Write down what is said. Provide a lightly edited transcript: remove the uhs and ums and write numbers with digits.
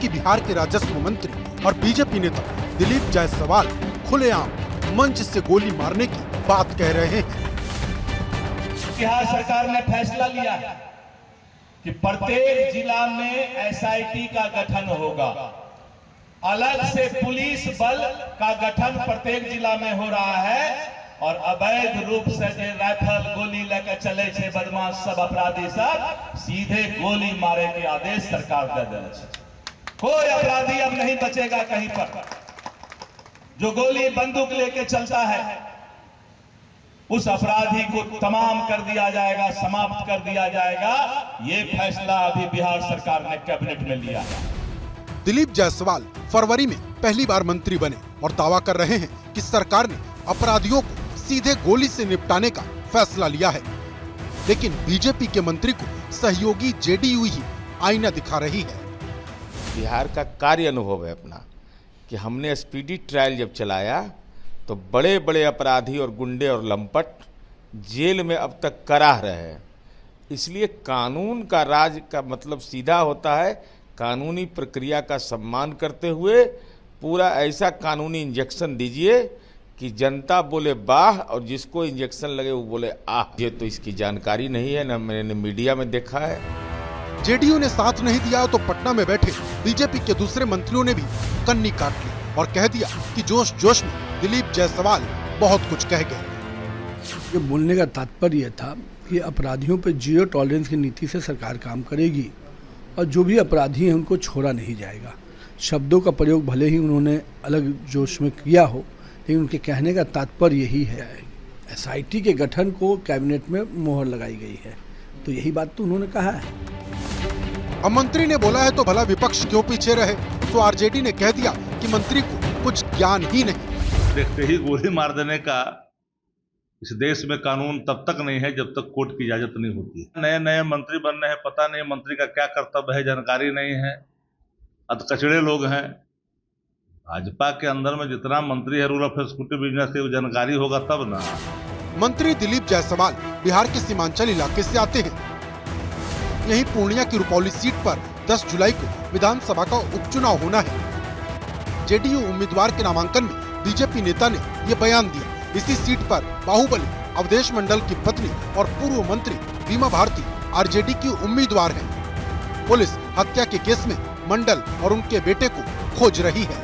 जबकि बिहार के राजस्व मंत्री और बीजेपी नेता दिलीप जायसवाल खुलेआम मंच से गोली मारने की बात कह रहे हैं। बिहार सरकार ने फैसला लिया कि प्रत्येक जिला में एसआईटी का गठन होगा, अलग से पुलिस बल का गठन प्रत्येक जिला में हो रहा है और अवैध रूप से जो राइफल गोली लेकर चले छे बदमाश सब अपराधी सब सीधे गोली मारे के आदेश सरकार दे देने छे। कोई अपराधी अब नहीं बचेगा कहीं पर। जो गोली बंदूक लेके चलता है उस अपराधी को तमाम कर दिया जाएगा, समाप्त कर दिया जाएगा। ये फैसला अभी बिहार सरकार ने कैबिनेट में लिया है। दिलीप जायसवाल फरवरी में पहली बार मंत्री बने और दावा कर रहे हैं कि सरकार ने अपराधियों को सीधे गोली से निपटाने का फैसला लिया है, लेकिन बीजेपी के मंत्री को सहयोगी जेडीयू ही आईना दिखा रही है। बिहार का कार्य अनुभव है अपना कि हमने स्पीडी ट्रायल जब चलाया तो बड़े बड़े अपराधी और गुंडे और लंपट जेल में अब तक कराह रहे हैं। इसलिए कानून का राज का मतलब सीधा होता है कानूनी प्रक्रिया का सम्मान करते हुए पूरा ऐसा कानूनी इंजेक्शन दीजिए कि जनता बोले वाह और जिसको इंजेक्शन लगे वो बोले आह। ये तो इसकी जानकारी नहीं है, ना मैंने मीडिया में देखा है। जेडीयू ने साथ नहीं दिया तो पटना में बैठे बीजेपी के दूसरे मंत्रियों ने भी कन्नी काट ली और कह दिया कि जोश जोश में दिलीप जायसवाल बहुत कुछ कह गए। ये बोलने का तात्पर्य था कि अपराधियों पर जीरो टॉलरेंस की नीति से सरकार काम करेगी और जो भी अपराधी हैं उनको छोड़ा नहीं जाएगा। शब्दों का प्रयोग भले ही उन्होंने अलग जोश में किया हो, लेकिन उनके कहने का तात्पर्य यही है। एसआईटी के गठन को कैबिनेट में मोहर लगाई गई है, तो यही बात तो उन्होंने कहा है। अब मंत्री ने बोला है तो भला विपक्ष क्यों पीछे रहे? तो आरजेडी ने कह दिया कि मंत्री को कुछ ज्ञान ही नहीं। देखते ही गोली मार देने का इस देश में कानून तब तक नहीं है जब तक कोर्ट की इजाजत नहीं होती। नए नए मंत्री बन रहे हैं, पता नहीं मंत्री का क्या कर्तव्य है, जानकारी नहीं है, अधकचड़े लोग हैं। भाजपा के अंदर में जितना मंत्री है रूल ऑफ एग्जीक्यूटिव बिजनेस की जानकारी होगा तब ना। मंत्री दिलीप जायसवाल बिहार के सीमांचल इलाके से आते हैं। यहीं पूर्णिया की रुपौली सीट पर 10 जुलाई को विधानसभा का उपचुनाव होना है। जेडीयू उम्मीदवार के नामांकन में बीजेपी नेता ने ये बयान दिया। इसी सीट पर बाहुबली अवधेश मंडल की पत्नी और पूर्व मंत्री बीमा भारती आरजेडी की उम्मीदवार हैं। पुलिस हत्या के केस में मंडल और उनके बेटे को खोज रही है।